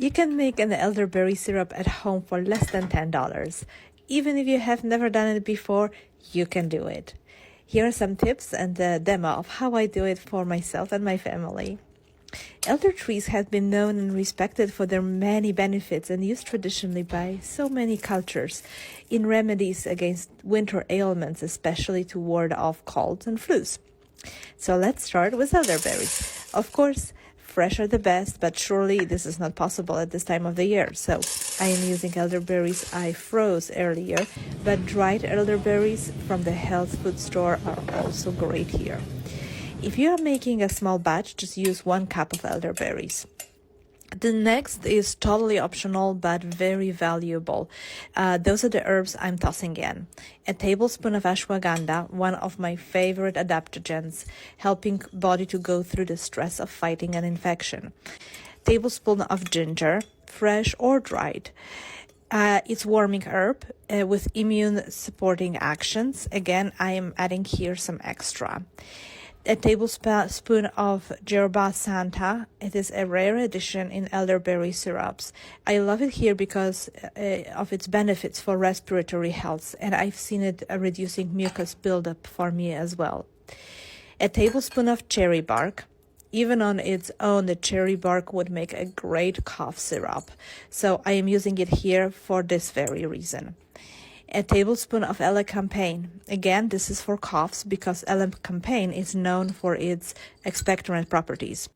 You can make an elderberry syrup at home for less than $10. Even if you have never done it before, you can do it. Here are some tips and a demo of how I do it for myself and my family. Elder trees have been known and respected for their many benefits and used traditionally by so many cultures in remedies against winter ailments, especially to ward off colds and flus. So let's start with elderberries. Of course, fresh are the best, but surely this is not possible at this time of the year. So I am using elderberries I froze earlier, but dried elderberries from the health food store are also great here. If you are making a small batch, just use 1 cup of elderberries. The next is totally optional, but very valuable. Those are the herbs I'm tossing in. A tablespoon of ashwagandha, one of my favorite adaptogens, helping body to go through the stress of fighting an infection. Tablespoon of ginger, fresh or dried. It's warming herb with immune supporting actions. Again, I am adding here some extra. A tablespoon of Yerba Santa. It is a rare addition in elderberry syrups. I love it here because of its benefits for respiratory health, and I've seen it reducing mucus buildup for me as well. A tablespoon of cherry bark. Even on its own, the cherry bark would make a great cough syrup. So I am using it here for this very reason. A tablespoon of elecampane. Again, this is for coughs because elecampane is known for its expectorant properties.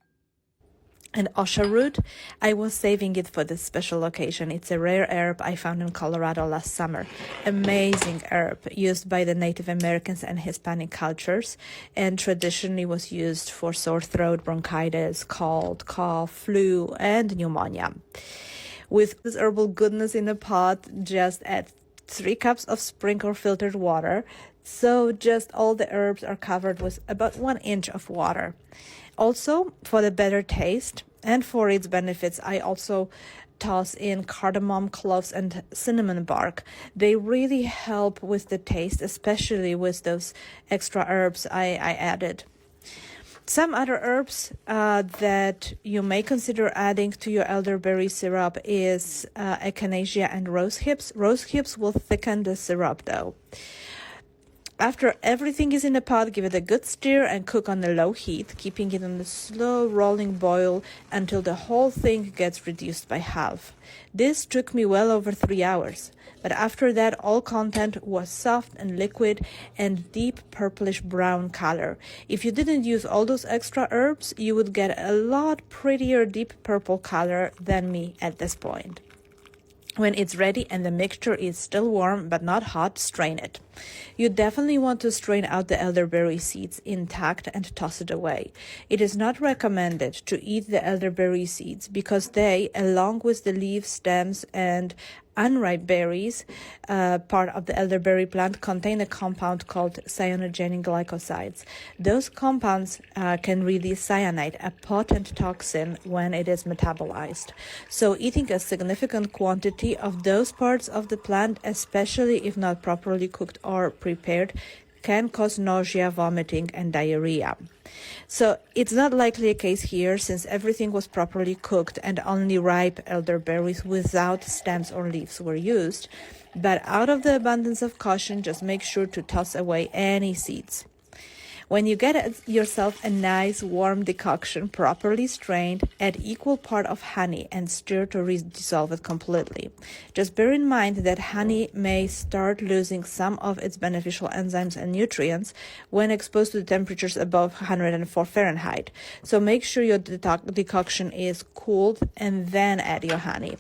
And osha root, I was saving it for this special occasion. It's a rare herb I found in Colorado last summer. Amazing herb used by the Native Americans and Hispanic cultures, and traditionally was used for sore throat, bronchitis, cold, cough, flu, and pneumonia. With this herbal goodness in a pot, just add 3 cups of spring or filtered water. So just all the herbs are covered with about 1 inch of water. Also, for the better taste and for its benefits, I also toss in cardamom, cloves, and cinnamon bark. They really help with the taste, especially with those extra herbs I added. Some other herbs that you may consider adding to your elderberry syrup is echinacea and rose hips. Rose hips will thicken the syrup though. After everything is in the pot, give it a good stir and cook on a low heat, keeping it on a slow rolling boil until the whole thing gets reduced by half. This took me well over 3 hours, but after that all content was soft and liquid and deep purplish brown color. If you didn't use all those extra herbs, you would get a lot prettier deep purple color than me at this point. When it's ready and the mixture is still warm but not hot, strain it. You definitely want to strain out the elderberry seeds intact and toss it away. It is not recommended to eat the elderberry seeds because they, along with the leaves, stems, and unripe berries, part of the elderberry plant, contain a compound called cyanogenic glycosides. Those compounds can release cyanide, a potent toxin, when it is metabolized. So eating a significant quantity of those parts of the plant, especially if not properly cooked or prepared, can cause nausea, vomiting, and diarrhea. So it's not likely a case here since everything was properly cooked and only ripe elderberries without stems or leaves were used. But out of the abundance of caution, just make sure to toss away any seeds. When you get yourself a nice warm decoction, properly strained, add equal part of honey and stir to dissolve it completely. Just bear in mind that honey may start losing some of its beneficial enzymes and nutrients when exposed to temperatures above 104 Fahrenheit. So make sure your decoction is cooled and then add your honey.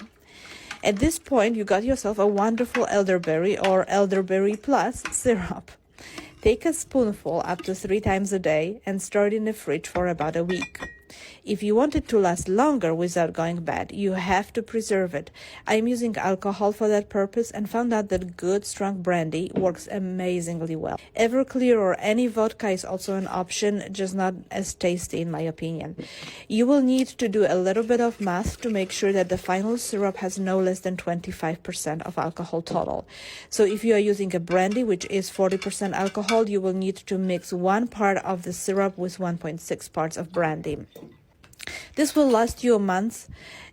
At this point, you got yourself a wonderful elderberry or elderberry plus syrup. Take a spoonful up to 3 times a day and store it in the fridge for about a week. If you want it to last longer without going bad, you have to preserve it. I'm using alcohol for that purpose and found out that good, strong brandy works amazingly well. Everclear or any vodka is also an option, just not as tasty in my opinion. You will need to do a little bit of math to make sure that the final syrup has no less than 25% of alcohol total. So if you are using a brandy, which is 40% alcohol, you will need to mix 1 part of the syrup with 1.6 parts of brandy. This will last you a month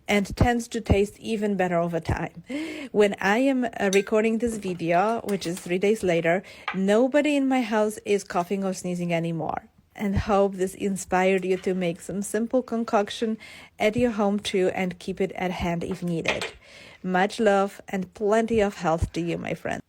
and tends to taste even better over time. When I am recording this video, which is 3 days later, nobody in my house is coughing or sneezing anymore. And hope this inspired you to make some simple concoction at your home too and keep it at hand if needed. Much love and plenty of health to you, my friend.